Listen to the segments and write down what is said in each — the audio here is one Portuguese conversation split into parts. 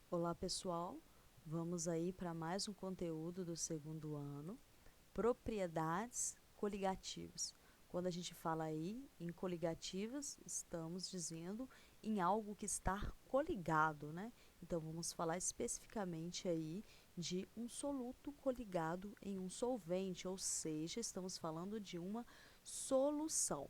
Olá pessoal, vamos aí para mais um conteúdo do segundo ano, propriedades coligativas. Quando a gente fala aí em coligativas, estamos dizendo em algo que está coligado, né? Então vamos falar especificamente aí de um soluto coligado em um solvente, ou seja, estamos falando de uma solução.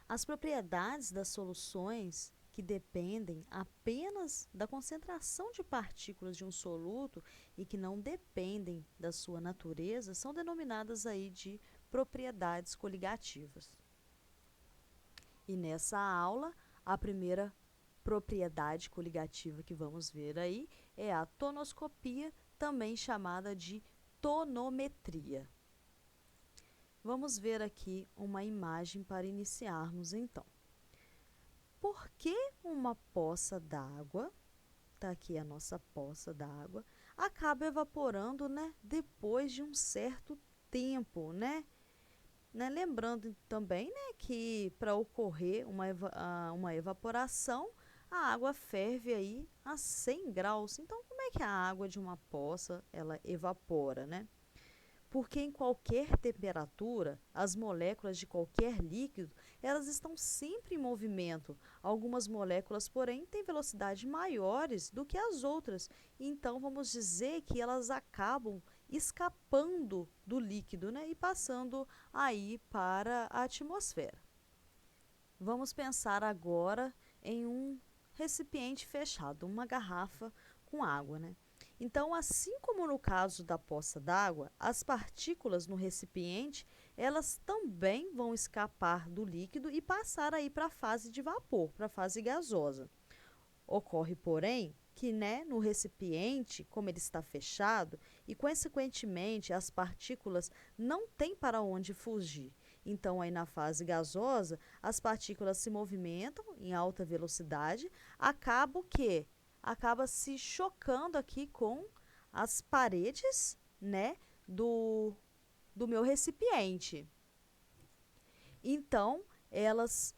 As propriedades das soluções que dependem apenas da concentração de partículas de um soluto e que não dependem da sua natureza são denominadas aí de propriedades coligativas. E nessa aula, a primeira propriedade coligativa que vamos ver aí é a tonoscopia, também chamada de tonometria. Vamos ver aqui uma imagem para iniciarmos então. Por que uma poça d'água, tá aqui a nossa poça d'água, acaba evaporando, né, depois de um certo tempo, né? Lembrando também, né, que para ocorrer uma evaporação, a água ferve aí a 100 graus. Então, como é que a água de uma poça ela evapora, né? Porque em qualquer temperatura, as moléculas de qualquer líquido, elas estão sempre em movimento. Algumas moléculas, porém, têm velocidade maiores do que as outras. Então, vamos dizer que elas acabam escapando do líquido, né, e passando aí para a atmosfera. Vamos pensar agora em um recipiente fechado, uma garrafa com água, né? Então, assim como no caso da poça d'água, as partículas no recipiente, elas também vão escapar do líquido e passar aí para a fase de vapor, para a fase gasosa. Ocorre, porém, que no recipiente, como ele está fechado, e consequentemente as partículas não têm para onde fugir. Então, aí na fase gasosa, as partículas se movimentam em alta velocidade, acaba se chocando aqui com as paredes, do meu recipiente. Então, elas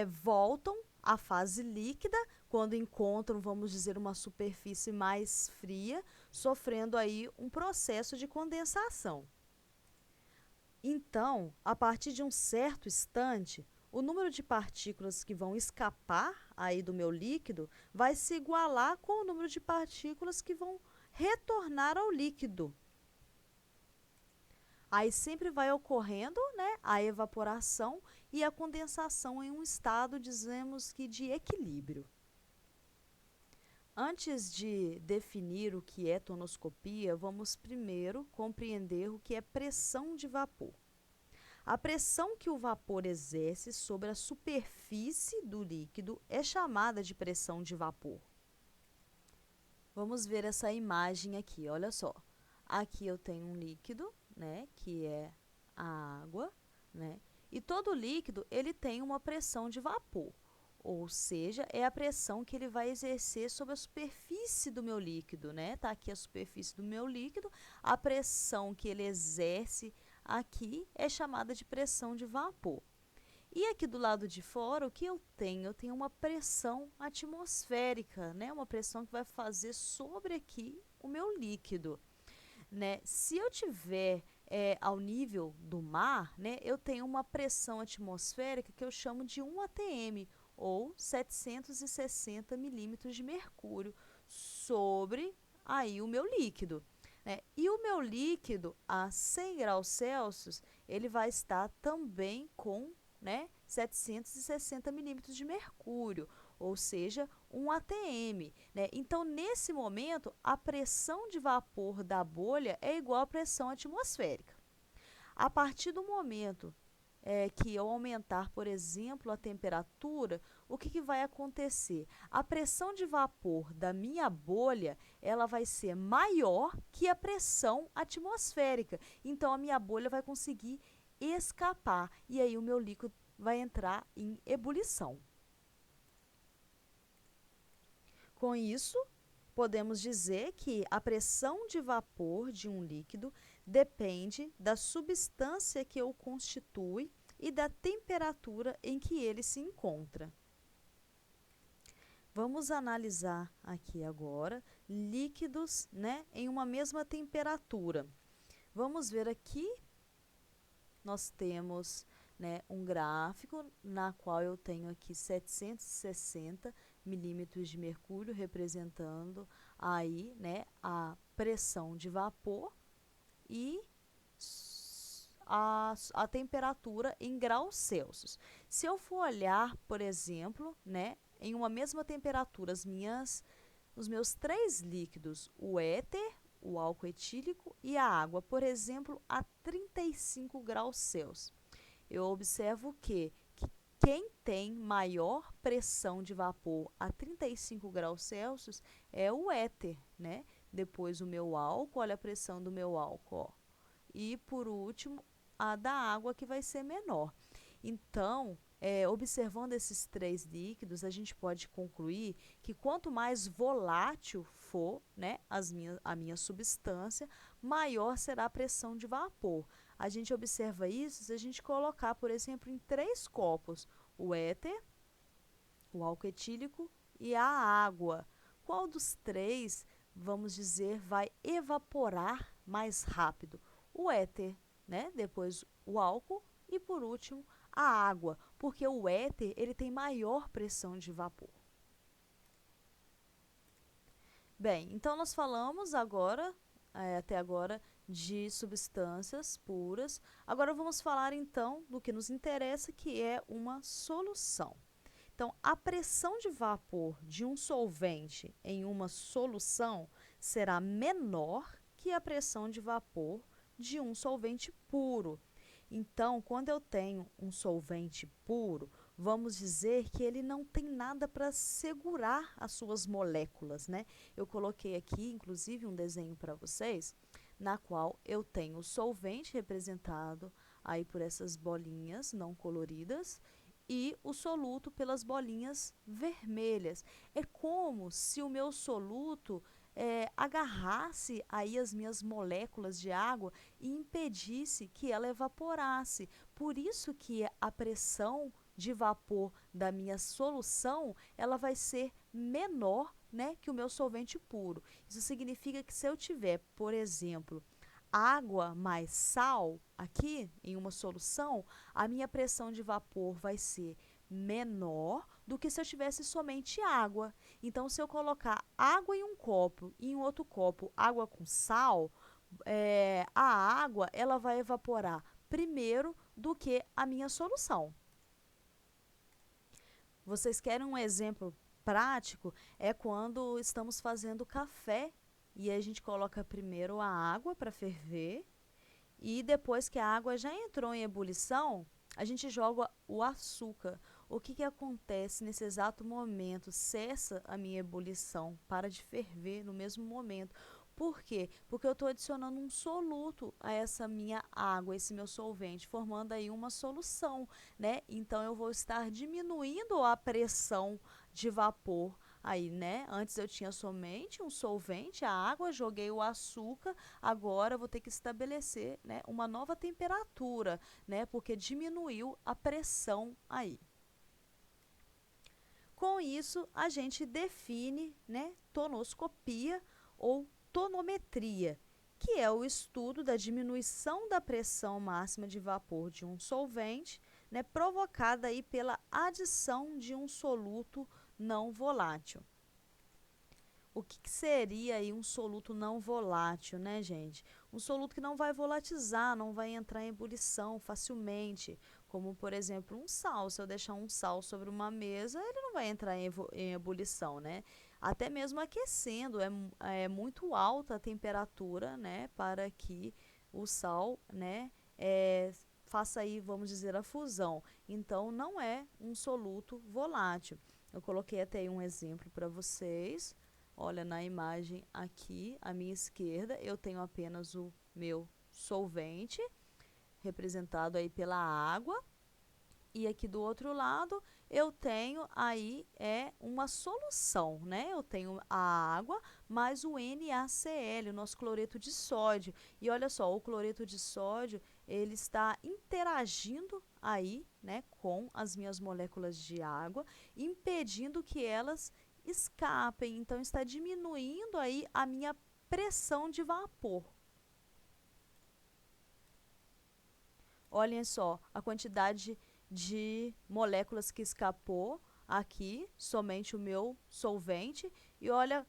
voltam à fase líquida quando encontram, vamos dizer, uma superfície mais fria, sofrendo aí um processo de condensação. Então, a partir de um certo instante, o número de partículas que vão escapar aí do meu líquido vai se igualar com o número de partículas que vão retornar ao líquido. Aí sempre vai ocorrendo, a evaporação e a condensação em um estado, dizemos que de equilíbrio. Antes de definir o que é tonoscopia, vamos primeiro compreender o que é pressão de vapor. A pressão que o vapor exerce sobre a superfície do líquido é chamada de pressão de vapor. Vamos ver essa imagem aqui, olha só. Aqui eu tenho um líquido, que é a água, e todo líquido ele tem uma pressão de vapor, ou seja, é a pressão que ele vai exercer sobre a superfície do meu líquido, Tá aqui a superfície do meu líquido, a pressão que ele exerce aqui é chamada de pressão de vapor. E aqui do lado de fora, o que eu tenho? Eu tenho uma pressão atmosférica, uma pressão que vai fazer sobre aqui o meu líquido. Se eu tiver ao nível do mar, eu tenho uma pressão atmosférica que eu chamo de 1 atm, ou 760 milímetros de mercúrio, sobre aí o meu líquido. E o meu líquido a 100 graus Celsius, ele vai estar também com 760 milímetros de mercúrio, ou seja, 1 atm. Então, nesse momento, a pressão de vapor da bolha é igual à pressão atmosférica. A partir do momento que eu aumentar, por exemplo, a temperatura, o que vai acontecer? A pressão de vapor da minha bolha, ela vai ser maior que a pressão atmosférica. Então, a minha bolha vai conseguir escapar e aí o meu líquido vai entrar em ebulição. Com isso, podemos dizer que a pressão de vapor de um líquido depende da substância que o constitui e da temperatura em que ele se encontra. Vamos analisar aqui agora líquidos, né, em uma mesma temperatura. Vamos ver aqui, nós temos, né, um gráfico na qual eu tenho aqui 760 milímetros de mercúrio, representando aí, né, a pressão de vapor e a temperatura em graus Celsius. Se eu for olhar, por exemplo, né, em uma mesma temperatura, os meus três líquidos, o éter, o álcool etílico e a água, por exemplo, a 35 graus Celsius. Eu observo que quem tem maior pressão de vapor a 35 graus Celsius é o éter, né? Depois o meu álcool, olha a pressão do meu álcool, ó. E por último, a da água, que vai ser menor. Então, observando esses três líquidos, a gente pode concluir que quanto mais volátil for, né, a minha substância, maior será a pressão de vapor. A gente observa isso se a gente colocar, por exemplo, em 3 copos, o éter, o álcool etílico e a água. Qual dos 3, vamos dizer, vai evaporar mais rápido? O éter, né? Depois o álcool e, por último, a água, porque o éter ele tem maior pressão de vapor. Bem, então nós falamos agora, até agora, de substâncias puras. Agora vamos falar então do que nos interessa, que é uma solução. Então, a pressão de vapor de um solvente em uma solução será menor que a pressão de vapor de um solvente puro. Então, quando eu tenho um solvente puro, vamos dizer que ele não tem nada para segurar as suas moléculas, né? Eu coloquei aqui, inclusive, um desenho para vocês, na qual eu tenho o solvente representado aí por essas bolinhas não coloridas e o soluto pelas bolinhas vermelhas. É como se o meu soluto agarrasse aí as minhas moléculas de água e impedisse que ela evaporasse. Por isso que a pressão de vapor da minha solução, ela vai ser menor, né, que o meu solvente puro. Isso significa que se eu tiver, por exemplo, água mais sal aqui em uma solução, a minha pressão de vapor vai ser menor do que se eu tivesse somente água. Então, se eu colocar água em um copo e em outro copo água com sal, a água ela vai evaporar primeiro do que a minha solução. Vocês querem um exemplo prático? É quando estamos fazendo café e a gente coloca primeiro a água para ferver e depois que a água já entrou em ebulição, a gente joga o açúcar. O que acontece nesse exato momento? Cessa a minha ebulição, para de ferver no mesmo momento. Por quê? Porque eu estou adicionando um soluto a essa minha água, esse meu solvente, formando aí uma solução, né? Então eu vou estar diminuindo a pressão de vapor aí, né? Antes eu tinha somente um solvente, a água, joguei o açúcar, agora eu vou ter que estabelecer, né, uma nova temperatura, né? Porque diminuiu a pressão aí. Com isso, a gente define, né, tonoscopia ou tonometria, que é o estudo da diminuição da pressão máxima de vapor de um solvente, né, provocada aí pela adição de um soluto não volátil. O que seria aí um soluto não volátil, né, gente? Um soluto que não vai volatilizar, não vai entrar em ebulição facilmente, como, por exemplo, um sal. Se eu deixar um sal sobre uma mesa, ele não vai entrar em ebulição, né? Até mesmo aquecendo, é muito alta a temperatura, né, para que o sal, né, faça aí, vamos dizer, a fusão. Então, não é um soluto volátil. Eu coloquei até aí um exemplo para vocês. Olha, na imagem aqui, à minha esquerda, eu tenho apenas o meu solvente, representado aí pela água. E aqui do outro lado, eu tenho aí uma solução, né? Eu tenho a água mais o NaCl, o nosso cloreto de sódio. E olha só, o cloreto de sódio, ele está interagindo aí, né, com as minhas moléculas de água, impedindo que elas escapem. Então, está diminuindo aí a minha pressão de vapor. Olhem só a quantidade de moléculas que escapou aqui, somente o meu solvente, e olha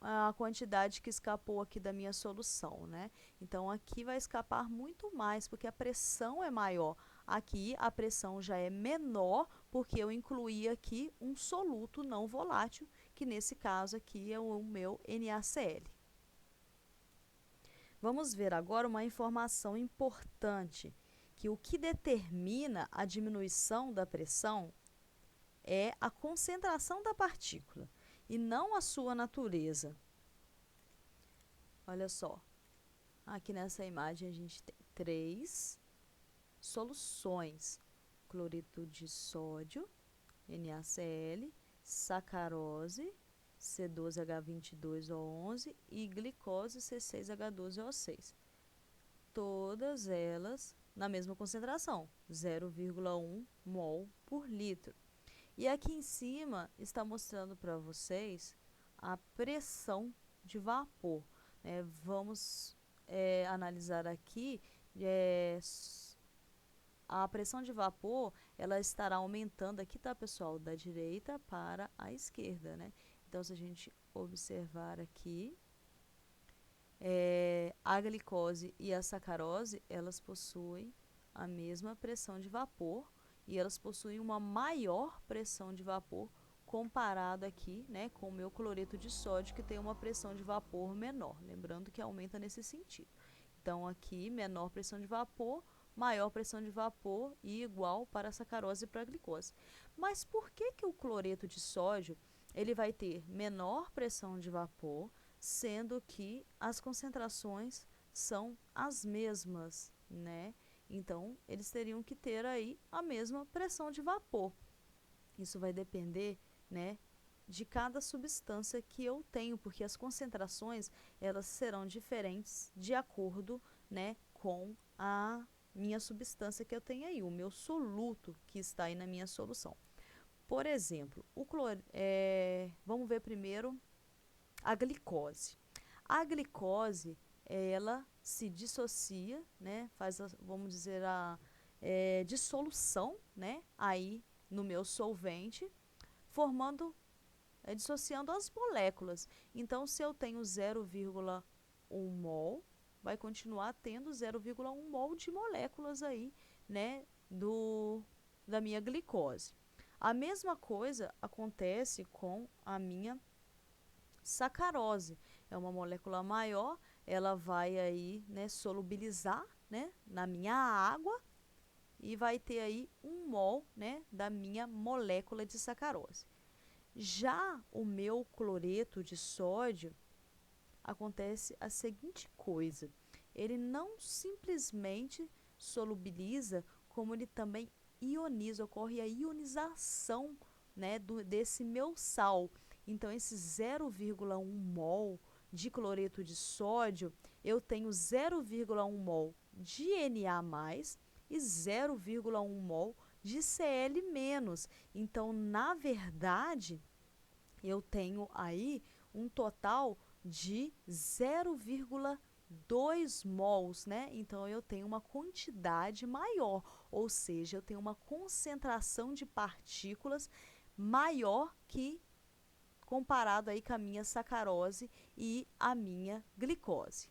a quantidade que escapou aqui da minha solução, né? Então, aqui vai escapar muito mais, porque a pressão é maior. Aqui, a pressão já é menor, porque eu incluí aqui um soluto não volátil, que nesse caso aqui é o meu NaCl. Vamos ver agora uma informação importante, que o que determina a diminuição da pressão é a concentração da partícula e não a sua natureza. Olha só, aqui nessa imagem a gente tem 3 soluções: cloreto de sódio, NaCl, sacarose, C12H22O11 e glicose, C6H12O6. Todas elas na mesma concentração, 0,1 mol por litro. E aqui em cima está mostrando para vocês a pressão de vapor. Vamos analisar aqui a pressão de vapor, ela estará aumentando aqui, tá, pessoal? Da direita para a esquerda, né? Então, se a gente observar aqui, a glicose e a sacarose, elas possuem a mesma pressão de vapor e elas possuem uma maior pressão de vapor comparado aqui, né, com o meu cloreto de sódio, que tem uma pressão de vapor menor. Lembrando que aumenta nesse sentido. Então, aqui, menor pressão de vapor, maior pressão de vapor e igual para a sacarose e para a glicose. Mas por que que o cloreto de sódio ele vai ter menor pressão de vapor, sendo que as concentrações são as mesmas, né? Então, eles teriam que ter aí a mesma pressão de vapor. Isso vai depender, né, de cada substância que eu tenho, porque as concentrações, elas serão diferentes de acordo, né, com a minha substância que eu tenho aí, o meu soluto que está aí na minha solução. Por exemplo, vamos ver primeiro a glicose. A glicose, ela se dissocia, né, vamos dizer, a dissolução, né, aí no meu solvente, formando, dissociando as moléculas. Então, se eu tenho 0,1 mol, vai continuar tendo 0,1 mol de moléculas aí, né, da minha glicose. A mesma coisa acontece com a minha sacarose. É uma molécula maior, ela vai aí, né, solubilizar, né, na minha água e vai ter aí 1 mol, né, da minha molécula de sacarose. Já o meu cloreto de sódio, acontece a seguinte coisa: ele não simplesmente solubiliza, como ele também ioniza, ocorre a ionização, né, desse meu sal. Então, esse 0,1 mol de cloreto de sódio, eu tenho 0,1 mol de Na+, e 0,1 mol de Cl-. Então, na verdade, eu tenho aí um total de 0,2 mols, né? Então, eu tenho uma quantidade maior, ou seja, eu tenho uma concentração de partículas maior que comparado aí com a minha sacarose e a minha glicose.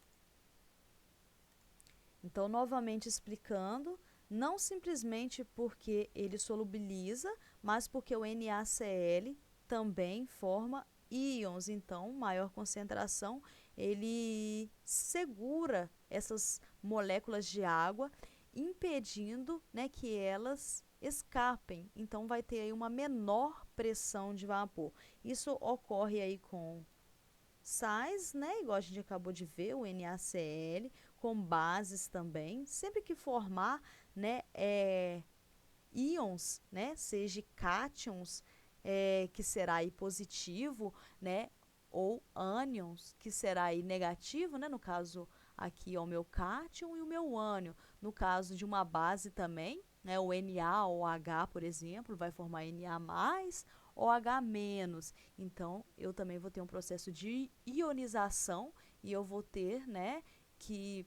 Então, novamente explicando, não simplesmente porque ele solubiliza, mas porque o NaCl também forma íons. Então, maior concentração, ele segura essas moléculas de água, impedindo, né, que elas escapem. Então, vai ter aí uma menor pressão de vapor. Isso ocorre aí com sais, né, igual a gente acabou de ver, o NaCl, com bases também. Sempre que formar, né, íons, né, seja cátions, que será aí positivo, né, ou ânions, que será aí negativo, né, no caso aqui é o meu cátion e o meu ânion. No caso de uma base também, né, o Na ou H, por exemplo, vai formar Na+, OH-. Então, eu também vou ter um processo de ionização e eu vou ter, né, que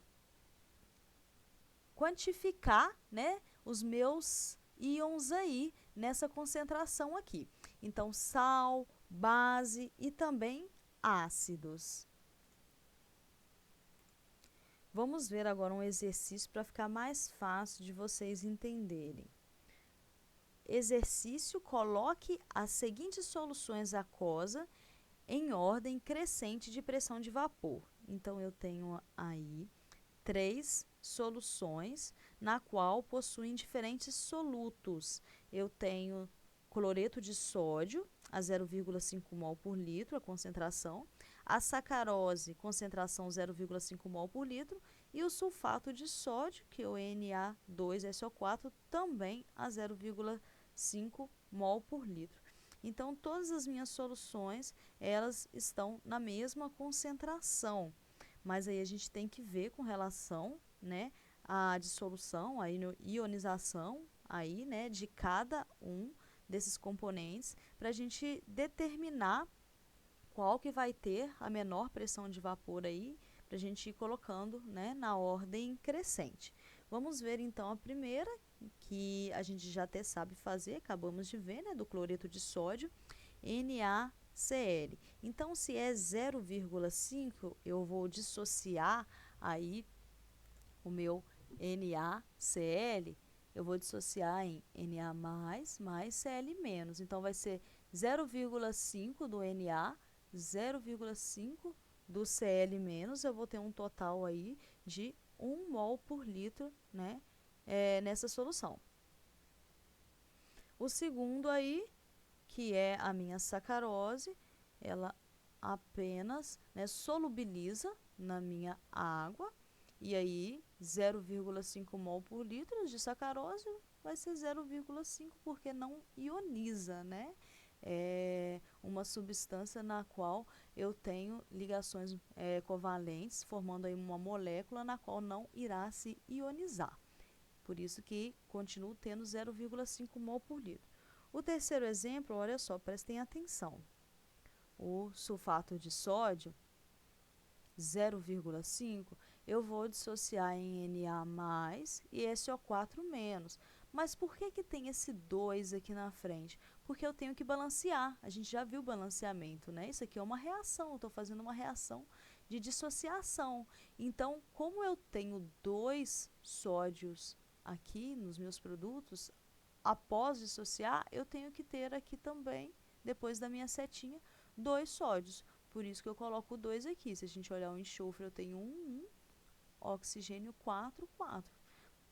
quantificar, né, os meus íons aí nessa concentração aqui. Então, sal, base e também ácidos. Vamos ver agora um exercício para ficar mais fácil de vocês entenderem. Exercício: coloque as seguintes soluções aquosa em ordem crescente de pressão de vapor. Então, eu tenho aí 3 soluções na qual possuem diferentes solutos. Eu tenho cloreto de sódio a 0,5 mol por litro, a concentração, a sacarose, concentração 0,5 mol por litro, e o sulfato de sódio, que é o Na2SO4, também a 0,5 mol por litro. Então, todas as minhas soluções, elas estão na mesma concentração. Mas aí a gente tem que ver com relação, né, à dissolução, à ionização aí, né, de cada um desses componentes para a gente determinar qual que vai ter a menor pressão de vapor aí, para a gente ir colocando, né, na ordem crescente. Vamos ver então a primeira, que a gente já até sabe fazer, acabamos de ver, né, do cloreto de sódio, NaCl. Então, se é 0,5, eu vou dissociar aí o meu NaCl, eu vou dissociar em Na mais Cl menos. Então, vai ser 0,5 do Na, 0,5 do Cl menos. Eu vou ter um total aí de 1 mol por litro, né, nessa solução. O segundo aí, que é a minha sacarose, ela apenas, né, solubiliza na minha água, e aí 0,5 mol por litro de sacarose vai ser 0,5 porque não ioniza, né? É uma substância na qual eu tenho ligações covalentes, formando aí uma molécula na qual não irá se ionizar. Por isso que continuo tendo 0,5 mol por litro. O terceiro exemplo, olha só, prestem atenção. O sulfato de sódio, 0,5, eu vou dissociar em Na+, e SO4-. Mas por que que tem esse 2 aqui na frente? Porque eu tenho que balancear. A gente já viu o balanceamento, né? Isso aqui é uma reação, eu estou fazendo uma reação de dissociação. Então, como eu tenho 2 sódios aqui nos meus produtos, após dissociar, eu tenho que ter aqui também, depois da minha setinha, 2 sódios. Por isso que eu coloco 2 aqui. Se a gente olhar o enxofre, eu tenho 1, oxigênio 4, 4.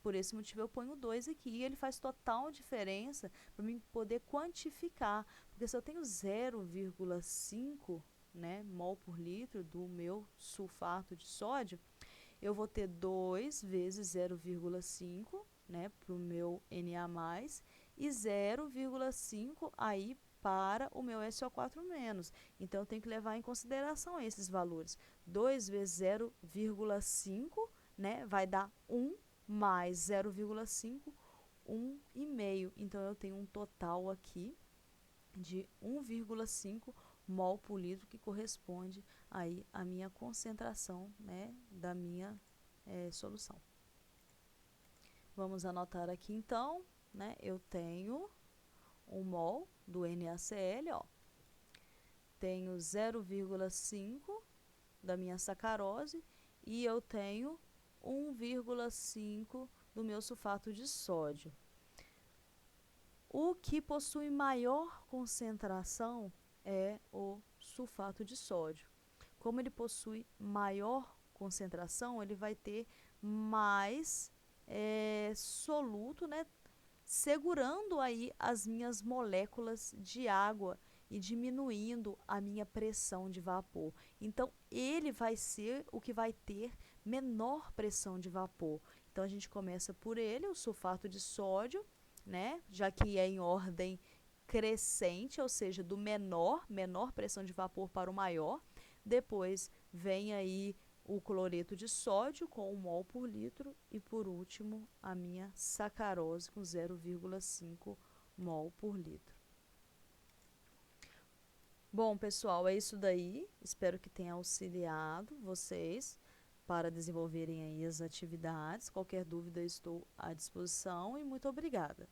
Por esse motivo eu ponho 2 aqui. E ele faz total diferença para mim poder quantificar. Porque se eu tenho 0,5, né, mol por litro do meu sulfato de sódio, eu vou ter 2 vezes 0,5, né, para o meu Na+, e 0,5 aí para o meu SO4-. Então, eu tenho que levar em consideração esses valores. 2 vezes 0,5, né, vai dar 1, mais 0,5, 1,5. Então, eu tenho um total aqui de 1,5 mol por litro, que corresponde aí à minha concentração, né, da minha solução. Vamos anotar aqui então, né, eu tenho 1 mol do NaCl, ó, tenho 0,5 da minha sacarose e eu tenho 1,5 do meu sulfato de sódio. O que possui maior concentração é o sulfato de sódio. Como ele possui maior concentração, ele vai ter mais soluto, né, segurando aí as minhas moléculas de água e diminuindo a minha pressão de vapor. Então, ele vai ser o que vai ter menor pressão de vapor. Então, a gente começa por ele, o sulfato de sódio, né, já que é em ordem crescente, ou seja, do menor pressão de vapor para o maior. Depois vem aí o cloreto de sódio com 1 mol por litro e, por último, a minha sacarose com 0,5 mol por litro. Bom, pessoal, é isso daí. Espero que tenha auxiliado vocês para desenvolverem aí as atividades. Qualquer dúvida, estou à disposição e muito obrigada.